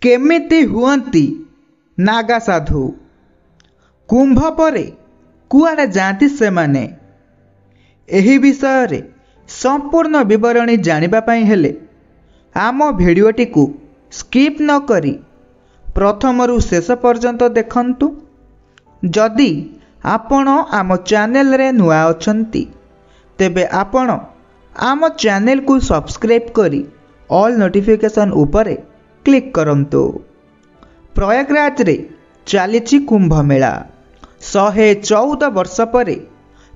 केमिति हुअन्ति नागा साधु कुंभ परे कुआडे जाती से माने एही विषय रे संपूर्ण विवरणी जानिबा पई हेले आम भिडियोटी को स्किप न करी प्रथमरु शेष पर्यंत देखंतु। जदि आपण आम चैनल रे नुआ अछंती तेबे आपण आम चैनल को सब्सक्राइब करी ऑल नोटिफिकेशन उपरे क्लिक करंतु। प्रयागराज रे चलीछि कुंभ मेला 114 वर्ष परे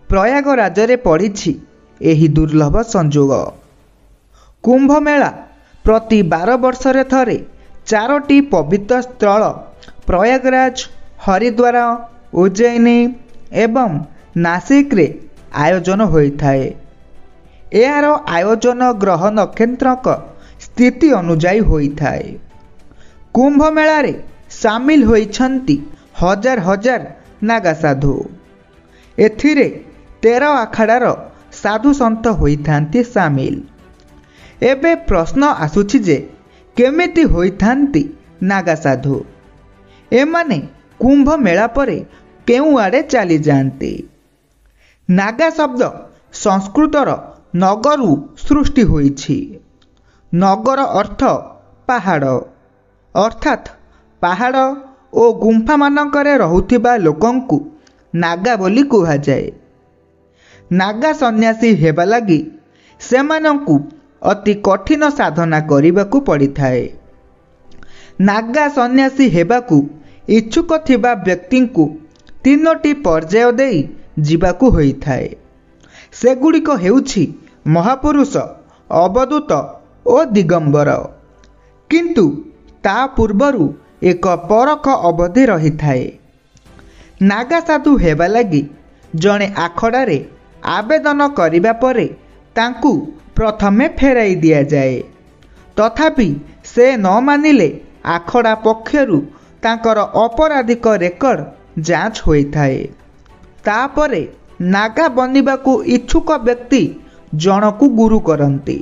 प्रयागराज रे पड़िछि एही दुर्लभ संजोग। कुंभ मेला प्रति 12 वर्ष रे थरे 4टी पवित्र स्थल प्रयागराज, हरिद्वार, उज्जैनी एवं नासिक रे आयोजन होइथाए। एहार आयोजन ग्रह नक्षत्रक स्थिति अनुजाई होइथाए। कुंभ मेला रे सामिल होइछन्ति हजार हजार नागा साधु। एथिरे 13 आखाड़ार साधु संत होइथान्ति सामिल। एबे प्रश्न आसुछि जे केमिति होइथान्ति नागा साधु। एमाने कुंभ मेला परे केउ आड़े चली जान्ति। नागा शब्द संस्कृतर नगरु सृष्टि होइछि। नगर अर्थ पहाड़, अर्थात पहाड़ ओ गुंफा मानकरे रहुथिबा लोकंकु नागा बोली कुहा जाए। नागा सन्यासी हेबा लागी सेमानंकु अति कठिन साधना करिबाकु पड़िथाए। नागा सन्यासी हेबाकु इच्छुक थिबा व्यक्तिंकु 3टी पर्याय देई जीवाकु होइथाए। सेगुड़िक हेउछि महापुरुष, अवधूत ओ दिगंबर। किंतु ता पूर्वरु एक परख अवधि रही थाए। नागा साधु हेबा लागी जणे आखड़ारे आवेदन करिबा परे तांकु प्रथमे फेराई दिया जाए। तथापि से न मानिले आखड़ा पक्षरु तांकर अपराधिक रेकर्ड जांच होइथाए। तापरे नागा बनिबाकु इच्छुक व्यक्ति जनकु गुरु करंती।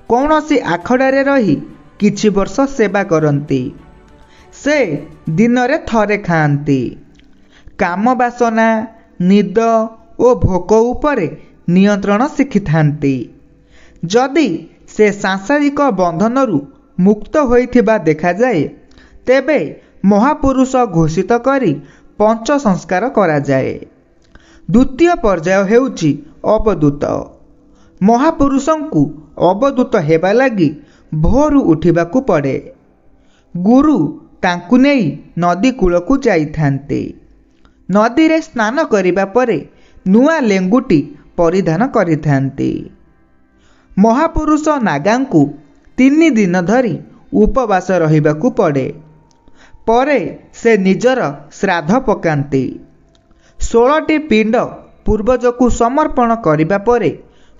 कौनसी आखड़ारे रही किछि वर्ष सेवा करंती। से दिनरे थरे खाआंती। काम बासना, निद ओ भोक उपरे नियंत्रण शिखिथांती। जदि से सांसारिक बंधनरु मुक्त होइथिबा देखा जाए तेबे महापुरुष घोषित करी पंच संस्कार करा जाए। द्वितीय पर्याय हेउछि अवधूत। महापुरुषंकु अवधूत हेबा लागी भोरु उठिबाकु पड़े। गुरु तांकु नेई नदी कूलकु जाइथान्ते। नदी रे स्नान करिबा परे नुआ लेंगुटी परिधान करिथान्ते। महापुरुष नागांकु 3 दिन धरी उपवास रहिबाकु पड़े। परे से निजर श्राद्ध पकान्ते। 16टी पिंड पूर्वजकु समर्पण करिबा परे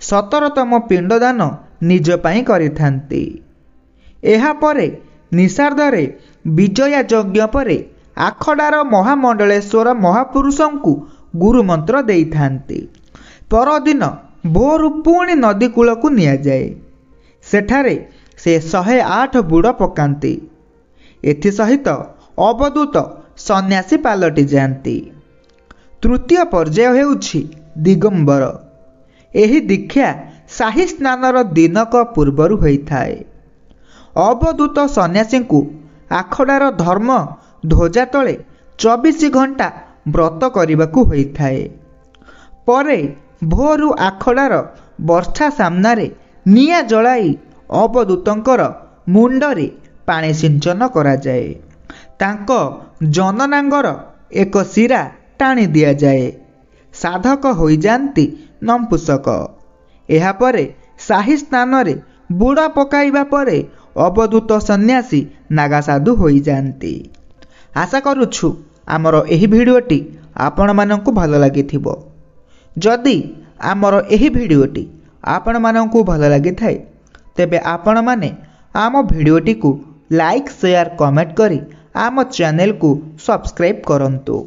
17तम पिंडदान निज पाई करिथान्ते। एहा परे निषार्धरे विजया यज्ञ परे आखड़ार महामंडलेश्वर महापुरुषंकु गुरु मंत्र देइथान्ते। परदिन भोरु पुणी नदी कूलकु निया जाए। सेठारे से 108 बुड़ पकान्ते। एथि सहित अवधूत सन्यासी पालटी जान्ति। तृतीय पर्याय हेउछि दिगंबर। एही दीक्षा शाही स्नानर दिनक पूर्वरु होइथाए। अवधूत सन्यासींकु आखड़ार धर्म ध्वजा तले 24 घंटा व्रत करिबाकु होइथाए। परे भोरु आखड़ार वर्षा सामनारे निया जलाई अवधूतंकर मुंडरे पानी सिंचन करा जाए। तांको जननांगर एक शिरा टाणी दिया जाए। साधक होई जान्ति नंपुसक। एहा परे शाही स्नान रे बुड़ा पकाइबा परे अवधूत सन्यासी नागा साधु होई जान्ति। आशा करुछु आमर एही भिडियोटी आपण माननकु भलो लागिथिबो। जदि आमर एही भिडियोटी आपण माननकु भलो लागिथाय तेबे आपण माने आम भिडियोटी को लाइक, शेयर, कमेंट करी आम चैनल को सब्सक्राइब करंतु।